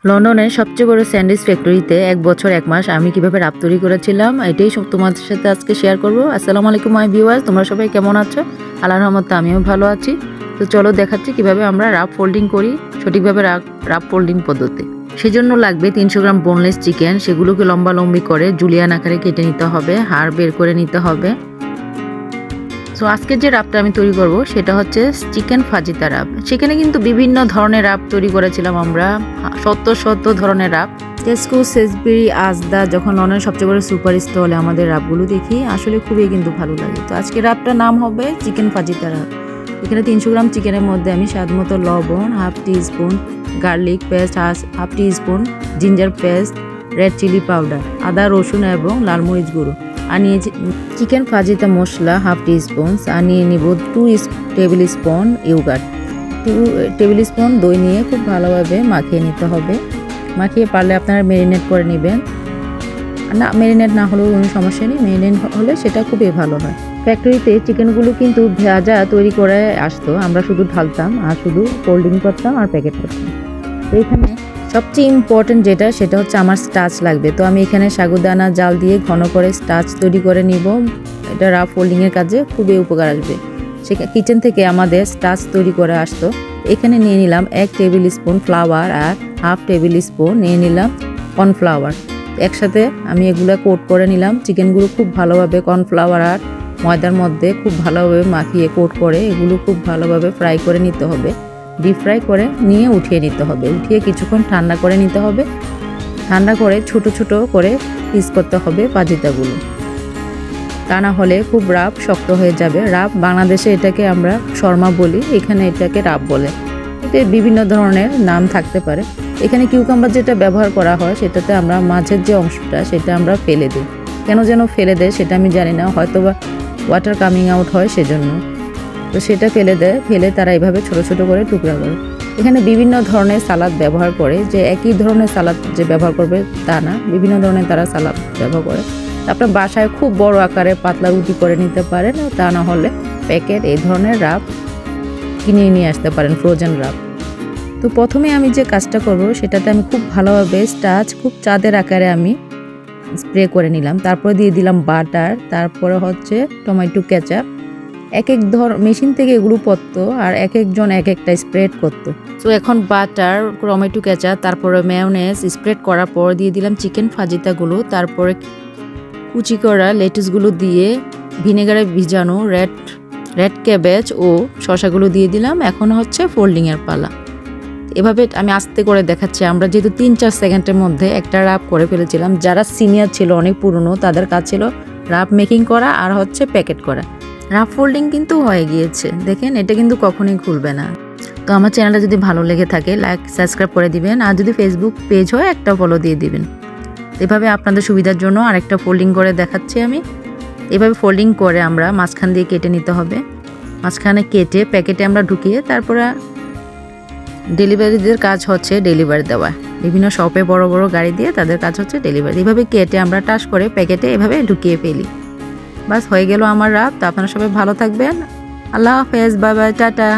লন্ডনের সবচেয়ে বড় স্যান্ডউইচ ফ্যাক্টরিতে 1 বছর 1 মাস আমি কিভাবে রাপ তৈরি করেছিলাম এটাই সব তোমাদের সাথে আজকে শেয়ার করব। আসসালামু আলাইকুম মাই ভিউয়ার্স, তোমরা সবাই কেমন আছো? আল্লাহর রহমতে আমিও ভালো আছি। তো চলো দেখাচ্ছি কিভাবে আমরা রাপ ফোল্ডিং করি সঠিকভাবে, রাপ ফোল্ডিং পদ্ধতি। সেজন্য লাগবে 300 গ্রাম বোনলেস চিকেন। সেগুলোকে লম্বা লম্বি করে জুলিয়ান আকারে কেটে নিতে হবে, হাড় বের করে নিতে হবে। তো আজকে যে রাপটা আমি তৈরি করব সেটা হচ্ছে চিকেন ফাজিতা রাপ। সেখানে কিন্তু বিভিন্ন ধরনের রাপ তৈরি করেছিলাম আমরা, শত ধরনের রাপ। টেস্কো, সেসবেরি, আজদা যখন লন্ডনের সবচেয়ে বড় সুপার স্টলে আমাদের রাপগুলো দেখি আসলে খুবই কিন্তু ভালো লাগে। তো আজকে রাপটার নাম হবে চিকেন ফাজিতা রাপ। এখানে 300 গ্রাম চিকেনের মধ্যে আমি স্বাদ মতো লবণ, half teaspoon garlic paste, half teaspoon ginger paste, red chilli powder, আদা রসুন এবং লাল মরিচ গুঁড়ো আর নিয়েছি চিকেন ফাজিতা মশলা হাফ টি স্পুন। আর নিয়ে নিব 2 tablespoon yogurt, 2 tablespoon দই নিয়ে খুব ভালোভাবে মাখিয়ে নিতে হবে। মাখিয়ে পারলে আপনারা ম্যারিনেট করে নেবেন, না ম্যারিনেট না হলেও কোনো সমস্যা নেই, ম্যারিনেট হলে সেটা খুবই ভালো হয়। ফ্যাক্টরিতে চিকেনগুলো কিন্তু ভাজা তৈরি করে আসতো, আমরা শুধু ঢালতাম আর শুধু ফোল্ডিং করতাম আর প্যাকেট করতাম। তো এখানে সবচেয়ে ইম্পর্টেন্ট যেটা সেটা হচ্ছে আমার স্টাচ লাগবে। তো আমি এখানে সাগুদানা জাল দিয়ে ঘন করে স্টাচ তৈরি করে নিব। এটা রাপ ফোল্ডিংয়ের কাজে খুবই উপকার আসবে। সে কিচেন থেকে আমাদের স্টাচ তৈরি করে আসতো। এখানে নিয়ে নিলাম 1 টেবিল স্পুন ফ্লাওয়ার আর হাফ টেবিল স্পুন নিয়ে নিলাম কর্নফ্লাওয়ার। একসাথে আমি এগুলো কোট করে নিলাম। চিকেনগুলো খুব ভালোভাবে কর্নফ্লাওয়ার আর ময়দার মধ্যে খুব ভালোভাবে মাখিয়ে কোট করে এগুলো খুব ভালোভাবে ফ্রাই করে নিতে হবে। ডিপ ফ্রাই করে নিয়ে উঠিয়ে নিতে হবে। উঠিয়ে কিছুক্ষণ ঠান্ডা করে নিতে হবে। ঠান্ডা করে ছোট ছোট করে পিস করতে হবে ফাজিতাগুলো, তা না হলে খুব রাপ শক্ত হয়ে যাবে। রাপ বাংলাদেশে এটাকে আমরা শর্মা বলি, এখানে এটাকে রাপ বলে। এতে বিভিন্ন ধরনের নাম থাকতে পারে। এখানে কিউকাম্বার যেটা ব্যবহার করা হয় সেটাতে আমরা মাঝের যে অংশটা সেটা আমরা ফেলে দিই। কেন যেন ফেলে দেয় সেটা আমি জানি না, হয়তো বা ওয়াটার কামিং আউট হয় সেজন্য। তো সেটা ফেলে দেয়, ফেলে তারা এইভাবে ছোট ছোট করে টুকরা করে। এখানে বিভিন্ন ধরনের সালাদ ব্যবহার করে, যে একই ধরনের সালাদ যে ব্যবহার করবে তা না, বিভিন্ন ধরনের তারা সালাদ ব্যবহার করে। আপনার বাসায় খুব বড় আকারে পাতলা রুটি করে নিতে পারেন, তা না হলে প্যাকেট এই ধরনের রাপ কিনে নিয়ে আসতে পারেন, ফ্রোজেন রাপ। তো প্রথমে আমি যে কাজটা করব সেটাতে আমি খুব ভালোভাবে স্টাচ খুব চাঁদের আকারে আমি স্প্রে করে নিলাম। তারপরে দিয়ে দিলাম বাটার, তারপরে হচ্ছে টমেটো কেচাপ। এক মেশিন থেকে এগুলো পড়তো আর এক একজন এক একটা স্প্রেড করতো। তো এখন বাটার, টমেটো কেচাপ, তারপরে মেয়োনেজ স্প্রেড করার পর দিয়ে দিলাম চিকেন ফাজিতাগুলো, তারপরে কুচি করা লেটুসগুলো দিয়ে ভিনেগারে ভিজানো রেড ক্যাবেজ ও শসাগুলো দিয়ে দিলাম। এখন হচ্ছে ফোল্ডিংয়ের পালা। এভাবে আমি আস্তে করে দেখাচ্ছি। আমরা যেহেতু 3-4 সেকেন্ডের মধ্যে একটা রাপ করে ফেলেছিলাম, যারা সিনিয়র ছিল অনেক পুরনো তাদের কাজ ছিল রাপ মেকিং করা আর হচ্ছে প্যাকেট করা। রাপ ফোল্ডিং কিন্তু হয়ে গিয়েছে, দেখেন এটা কিন্তু কখনোই খুলবে না। তো আমার চ্যানেলটা যদি ভালো লেগে থাকে লাইক সাবস্ক্রাইব করে দিবেন, আর যদি ফেসবুক পেজ হয় একটা ফলো দিয়ে দিবেন। এভাবে আপনাদের সুবিধার জন্য আরেকটা ফোল্ডিং করে দেখাচ্ছি আমি। এভাবে ফোল্ডিং করে আমরা মাঝখান দিয়ে কেটে নিতে হবে। মাঝখানে কেটে প্যাকেটে আমরা ঢুকিয়ে তারপরে ডেলিভারিদের কাজ হচ্ছে ডেলিভারি দেওয়া। বিভিন্ন শপে বড় বড় গাড়ি দিয়ে তাদের কাজ হচ্ছে ডেলিভারি। এভাবে কেটে আমরা টাচ করে প্যাকেটে এভাবে ঢুকিয়ে ফেলি। বাস হয়ে গেল আমার রাপ। তো আপনারা সবাই ভালো থাকবেন। আল্লাহ হাফেজ, বাই বাই, টাটা।